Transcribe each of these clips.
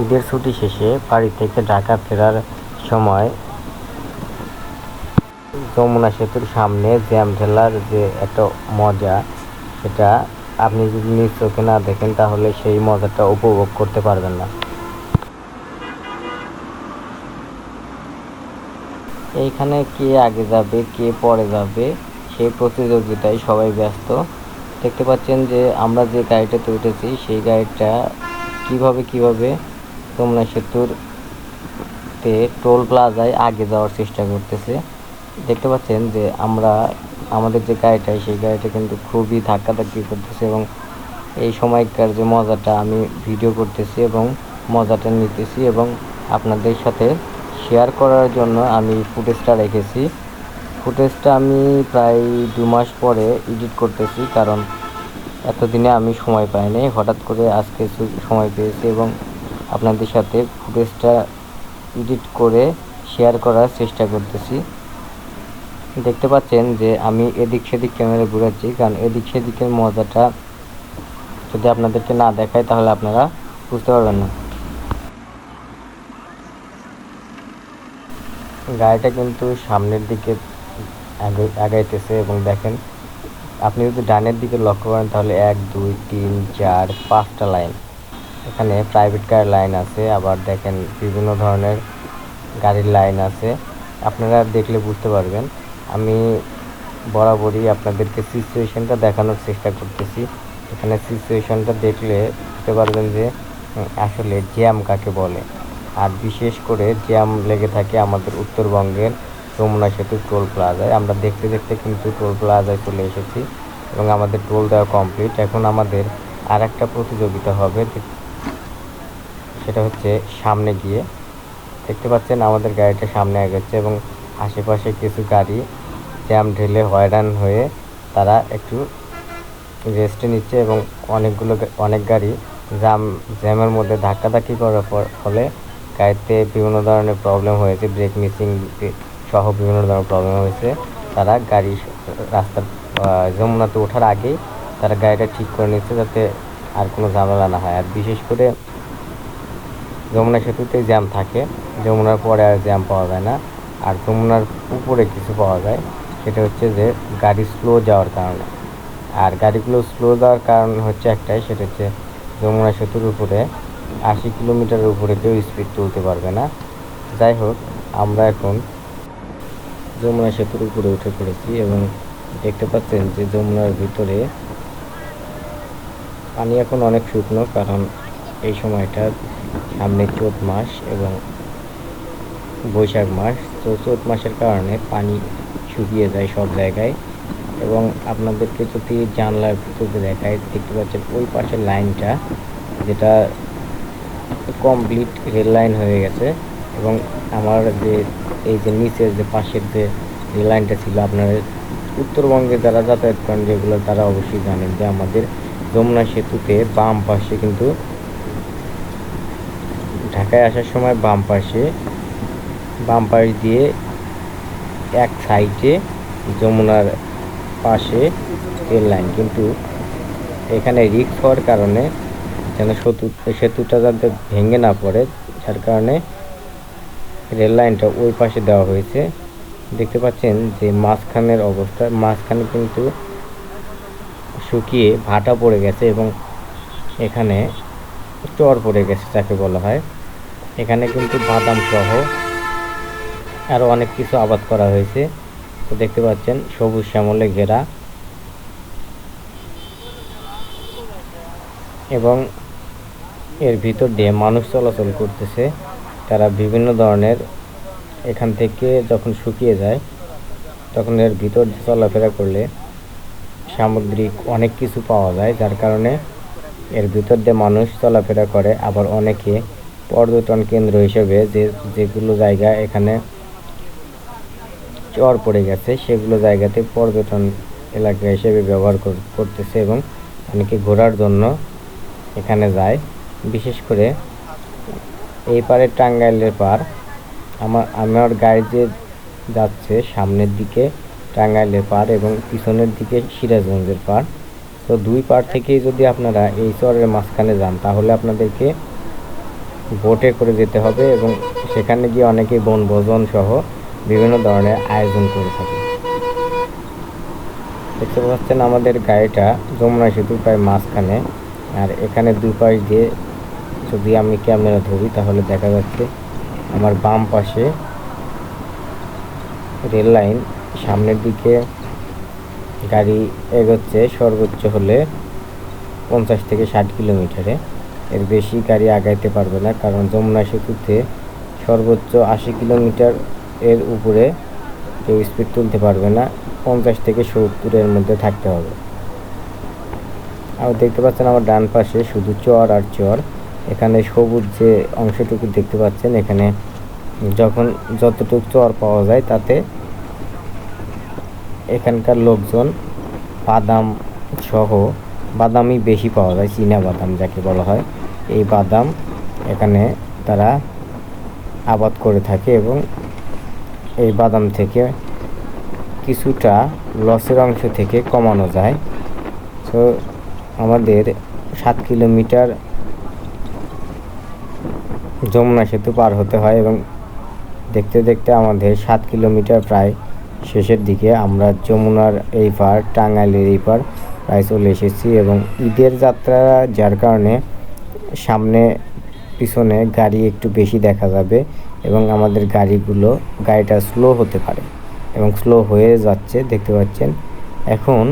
ঈদের ছুটি শেষে বাড়ি থেকে ঢাকা ফেরার সময় যমুনা সেতুর সামনে জ্যাম ঠেলার যে একটা মজা, সেটা আপনি যদি নিজ চোখে না দেখেন তাহলে সেই মজাটা উপভোগ করতে পারবেন না। এইখানে কে আগে যাবে কে পরে যাবে সেই প্রতিযোগিতায় সবাই ব্যস্ত। দেখতে পাচ্ছেন যে আমরা যে গাড়িটাতে উঠেছি সেই গাড়িটা কিভাবে যমুনা সেতুর টোল প্লাজায় আগে যাওয়ার চেষ্টা করতেছে। দেখতে পাচ্ছেন যে আমাদের যে গাড়িটা সেই গাড়িটা কিন্তু খুবই ধাক্কাধাক্কি করতেছে, এবং এই সময়কার যে মজাটা আমি ভিডিও করতেছি এবং মজাটা নিতেছি এবং আপনাদের সাথে শেয়ার করার জন্য আমি ফুটেজটা রেখেছি। ফুটেজটা আমি প্রায় 2 মাস পরে এডিট করতেছি, কারণ এতদিনে আমি সময় পাইনি, হঠাৎ করে আজকে সময় পেয়েছি এবং আপনাদের সাথে ফুটেজটা এডিট করে শেয়ার করার চেষ্টা করতেছি। দেখতে পাচ্ছেন যে আমি এদিক সেদিক ক্যামেরা ঘুরাচ্ছি, কারণ এদিক সেদিকের মজাটা যদি আপনাদেরকে না দেখায় তাহলে আপনারা বুঝতে পারবেন না। গাড়িটা কিন্তু সামনের দিকে আগাইতেছে এবং দেখেন, আপনি যদি ডানের দিকে লক্ষ্য করেন তাহলে 1 2 3 4 5টা লাইন, এখানে প্রাইভেট কার লাইন আছে, আবার দেখেন বিভিন্ন ধরনের গাড়ির লাইন আছে। আপনারা দেখলে বুঝতে পারবেন। আমি বরাবরই আপনাদেরকে সিচুয়েশনটা দেখানোর চেষ্টা করতেছি। এখানে সিচুয়েশনটা দেখলে বুঝতে পারবেন যে আসলে জ্যাম কাকে বলে। আর বিশেষ করে জ্যাম লেগে থাকে আমাদের উত্তরবঙ্গের যমুনা সেতু টোল প্লাজায়। আমরা দেখতে দেখতে কিন্তু টোল প্লাজায় চলে এসেছি এবং আমাদের টোল দেওয়া কমপ্লিট। এখন আমাদের আর একটা প্রতিযোগিতা হবে, সেটা হচ্ছে সামনে গিয়ে। দেখতে পাচ্ছেন আমাদের গাড়িটা সামনে এগোচ্ছে এবং আশেপাশে কিছু গাড়ি জ্যাম ঢেলে হয়রান হয়ে তারা একটু রেস্টে নিচ্ছে এবং অনেক গাড়ি জ্যামের মধ্যে ধাক্কাধাক্কি করার ফলে গাড়িতে বিভিন্ন ধরনের প্রবলেম হয়েছে, ব্রেক মিসিং সহ বিভিন্ন ধরনের প্রবলেম হয়েছে। তারা গাড়ি রাস্তার যমুনাতে ওঠার আগেই তারা গাড়িটা ঠিক করে নিচ্ছে যাতে আর কোনো ঝামেলা না হয়। আর বিশেষ করে যমুনা সেতুতে জ্যাম থাকে, যমুনার পরে আর জ্যাম পাওয়া যায় না। আর যমুনার উপরে কিছু পাওয়া যায়, সেটা হচ্ছে যে গাড়ি স্লো যাওয়ার কারণে। আর গাড়িগুলো স্লো যাওয়ার কারণ হচ্ছে একটাই, সেটা হচ্ছে যমুনা সেতুর উপরে 80 কিলোমিটারের উপরে কেউ স্পিড তুলতে পারবে না। যাই হোক, আমরা এখন যমুনা সেতুর উপরে উঠে পড়েছি এবং দেখতে পাচ্ছেন যে যমুনার ভিতরে পানি এখন অনেক শুকনো, কারণ এই সময়টা সামনে চৈত মাস এবং বৈশাখ মাস। তো চৈত মাসের কারণে পানি শুকিয়ে যায় সব জায়গায়। এবং আপনাদেরকে যদি জানলার ভিতরে দেখায়, দেখতে পাচ্ছেন ওই পাশের লাইনটা যেটা কমপ্লিট রেল লাইন হয়ে গেছে। এবং আমার যে এই যে নিচের যে পাশের যে রেল লাইনটা ছিল, আপনার উত্তরবঙ্গে যারা যাতায়াত করেন যেগুলো, তারা অবশ্যই জানেন যে আমাদের যমুনা সেতুতে বাম পাশে কিন্তু ঢাকায় আসার সময় বাম পাশ দিয়ে এক সাইডে যমুনার পাশে রেল লাইন, কিন্তু এখানে রিস্ক হওয়ার কারণে যেন সেতুটা যাতে ভেঙে না পড়ে, যার কারণে রেল লাইনটা ওই পাশে দেওয়া হয়েছে। দেখতে পাচ্ছেন যে মাঝখানের অবস্থা, মাঝখানে কিন্তু শুকিয়ে ভাটা পড়ে গেছে এবং এখানে চর পড়ে গেছে যাকে বলা হয়। এখানে কিন্তু বাদাম সহ আরও অনেক কিছু আবাদ করা হয়েছে। তো দেখতে পাচ্ছেন সবুজ শ্যামলে ঘেরা, এবং এর ভিতর দিয়ে মানুষ চলাচল করতেছে। তারা বিভিন্ন ধরনের, এখান থেকে যখন শুকিয়ে যায় তখন এর ভিতর চলাফেরা করলে সামুদ্রিক অনেক কিছু পাওয়া যায়, যার কারণে এর ভিতর দিয়ে মানুষ চলাফেরা করে। আবার অনেকে পর্যটন কেন্দ্র হিসেবে যেগুলো জায়গা এখানে চর পড়ে গেছে সেগুলো জায়গাতে পর্যটন এলাকা হিসেবে ব্যবহার করতেছে এবং অনেকে ঘোরার জন্য এখানে যায়। বিশেষ করে এই পারে টাঙ্গাইলের পার, আমার গাড়ি যে যাচ্ছে সামনের দিকে টাঙ্গাইলের পার এবং পিছনের দিকে সিরাজগঞ্জের পার। তো দুই পার থেকেই যদি আপনারা এই চরের মাঝখানে যান তাহলে আপনাদেরকে বোটে করে যেতে হবে এবং সেখানে গিয়ে অনেকেই বনভোজন সহ বিভিন্ন ধরনের আয়োজন করে থাকে। দেখতে পাচ্ছেন আমাদের গাড়িটা যমুনা সেতুর প্রায় মাঝখানে, আর এখানে দুই পাশ দিয়ে যদি আমি ক্যামেরা ধরি তাহলে দেখা যাচ্ছে আমার বাম পাশে রেল লাইন, সামনের দিকে গাড়ি এগোচ্ছে সর্বোচ্চ হলে 50 থেকে 60 কিলোমিটারে, এর বেশি গাড়ি আগাইতে পারবে না, কারণ যমুনা সেতুতে সর্বোচ্চ 80 কিলোমিটার এর উপরে কেউ স্পিড তুলতে পারবে না, 50 থেকে 70-এর মধ্যে থাকতে হবে। আর দেখতে পাচ্ছেন আমার ডান পাশে শুধু চর আর চর। এখানে সবুজ যে অংশটুকু দেখতে পাচ্ছেন, এখানে যখন যতটুকু চর পাওয়া যায় তাতে এখানকার লোকজন বাদাম সহ, বাদামই বেশি পাওয়া যায়, চীনা বাদাম যাকে বলা হয়, এই বাদাম এখানে তারা আবাদ করে থাকে এবং এই বাদাম থেকে কিছুটা লসের অংশ থেকে কমানো যায়। তো আমাদের 7 কিলোমিটার যমুনা সেতু পার হতে হয় এবং দেখতে দেখতে আমাদের 7 কিলোমিটার প্রায় শেষের দিকে। আমরা যমুনার এই পার, টাঙ্গাইলের এই পার প্রায় চলে এসেছি এবং ঈদের যাত্রা যার কারণে সামনে পিছনে গাড়ি একটু বেশি দেখা যাবে এবং আমাদের গাড়িটা স্লো হতে পারে এবং স্লো হয়ে যাচ্ছে, দেখতে পাচ্ছেন। এখন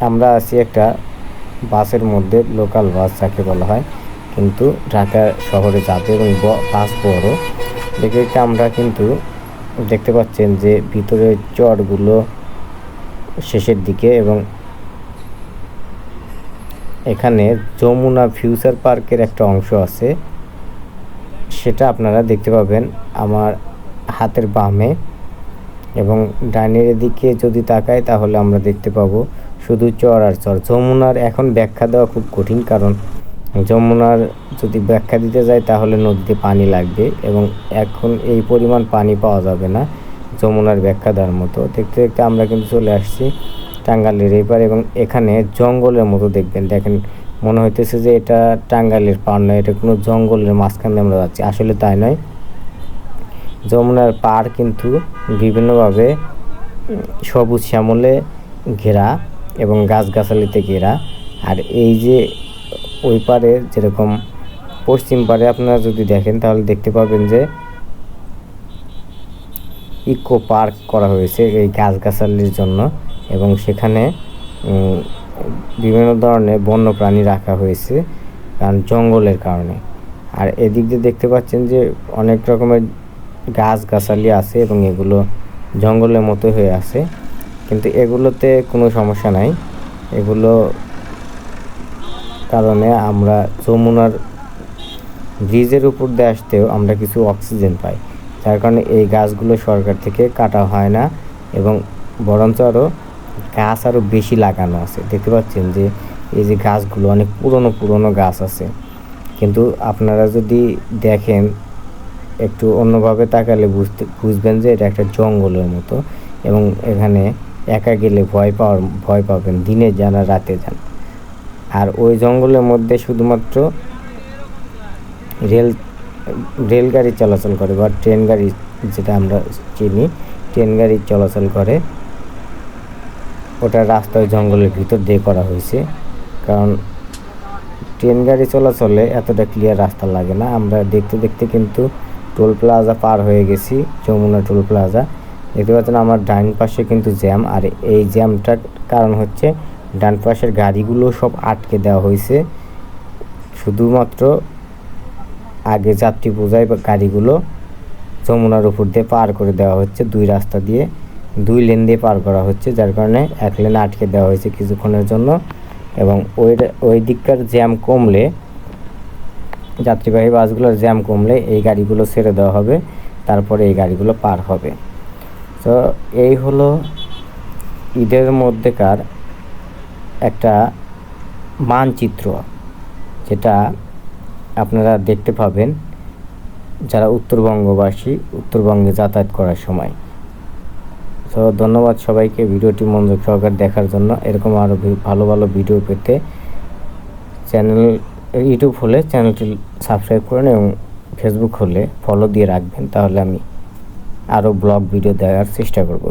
আমরা আছি একটা বাসের মধ্যে, লোকাল বাস যাকে বলা হয়, কিন্তু ঢাকা শহরে যাবে এবং বাস বড়। দেখে আমরা কিন্তু দেখতে পাচ্ছেন যে ভিতরের চরগুলো শেষের দিকে এবং এখানে যমুনা ফিউচার পার্কের একটা অংশ আছে, সেটা আপনারা দেখতে পাবেন আমার হাতের বামে, এবং ডানের দিকে যদি তাকাই তাহলে আমরা দেখতে পাবো শুধু চর আর চর। যমুনার এখন ব্যাখ্যা দেওয়া খুব কঠিন, কারণ যমুনার যদি ব্যাখ্যা দিতে যায় তাহলে নদীতে পানি লাগবে এবং এখন এই পরিমাণ পানি পাওয়া যাবে না যমুনার ব্যাখ্যা দেওয়ার মতো। দেখতে দেখতে আমরা কিন্তু চলে আসছি টাঙ্গাইলের এই পার এবং এখানে জঙ্গলের মতো দেখেন, মনে হইতেছে যে এটা টাঙ্গাইলের পার নয়, এটা কোনো জঙ্গলের মাঝখানে আমরা যাচ্ছি, আসলে তাই নয়। যমুনার পার কিন্তু বিভিন্নভাবে সবুজ শ্যামলে ঘেরা এবং গাছগাছালিতে ঘেরা। আর এই যে ওই পারে যেরকম পশ্চিম পারে আপনারা যদি দেখেন তাহলে দেখতে পাবেন যে ইকো পার্ক করা হয়েছে এই গাছগাছালির জন্য এবং সেখানে বিভিন্ন ধরনের বন্যপ্রাণী রাখা হয়েছে, কারণ জঙ্গলের কারণে। আর এদিক দিয়ে দেখতে পাচ্ছেন যে অনেক রকমের গাছগাছালি আছে এবং এগুলো জঙ্গলের মতো হয়ে আছে, কিন্তু এগুলোতে কোনো সমস্যা নাই। এগুলো কারণে আমরা যমুনার ব্রিজের উপর দিয়ে আসতেও আমরা কিছু অক্সিজেন পাই, যার কারণে এই গাছগুলো সরকার থেকে কাটা হয় না এবং বরঞ্চ আরও গাছ আরও বেশি লাগানো আছে। দেখতে পাচ্ছেন যে এই যে গাছগুলো অনেক পুরনো গাছ আছে, কিন্তু আপনারা যদি দেখেন একটু অন্যভাবে তাকালে বুঝবেন যে এটা একটা জঙ্গলের মতো এবং এখানে একা গেলে ভয় পাবেন, দিনে যান আর রাতে যান। আর ওই জঙ্গলের মধ্যে শুধুমাত্র রেলগাড়ি চলাচল করে বা ট্রেন গাড়ি, যেটা আমরা চিনি, ট্রেন গাড়ি চলাচল করে। ওটা রাস্তায় জঙ্গলের ভিতর দিয়ে করা হয়েছে, কারণ ট্রেন গাড়ি চলাচলে এতটা ক্লিয়ার রাস্তা লাগে না। আমরা দেখতে দেখতে কিন্তু টোল প্লাজা পার হয়ে গেছি, যমুনা টোল প্লাজা। দেখতে পাচ্ছেন আমার ডান পাশে কিন্তু জ্যাম, আর এই জ্যামটার কারণ হচ্ছে ডান পাশের গাড়িগুলো সব আটকে দেওয়া হয়েছে, শুধুমাত্র আগে যাত্রী বোঝাই গাড়িগুলো যমুনার উপর দিয়ে পার করে দেওয়া হচ্ছে, দুই রাস্তা দিয়ে 2 লেন দিয়ে পার করা হচ্ছে, যার কারণে 1 লেনে আটকে দেওয়া হয়েছে কিছুক্ষণের জন্য। এবং ওই দিককার জ্যাম কমলে, যাত্রীবাহী বাসগুলোর জ্যাম কমলে এই গাড়িগুলো ছেড়ে দেওয়া হবে, তারপরে এই গাড়িগুলো পার হবে। তো এই হলো ঈদের মধ্যেকার একটা মানচিত্র, যেটা আপনারা দেখতে পাবেন যারা উত্তরবঙ্গবাসী, উত্তরবঙ্গে যাতায়াত করার সময়। তো ধন্যবাদ সবাইকে ভিডিওটি মনোযোগ সহকারে দেখার জন্য। এরকম আরও ভালো ভিডিও পেতে চ্যানেল ইউটিউব হলে চ্যানেলটি সাবস্ক্রাইব করুন এবং ফেসবুক হলে ফলো দিয়ে রাখবেন, তাহলে আমি আরও ব্লগ ভিডিও দেওয়ার চেষ্টা করব।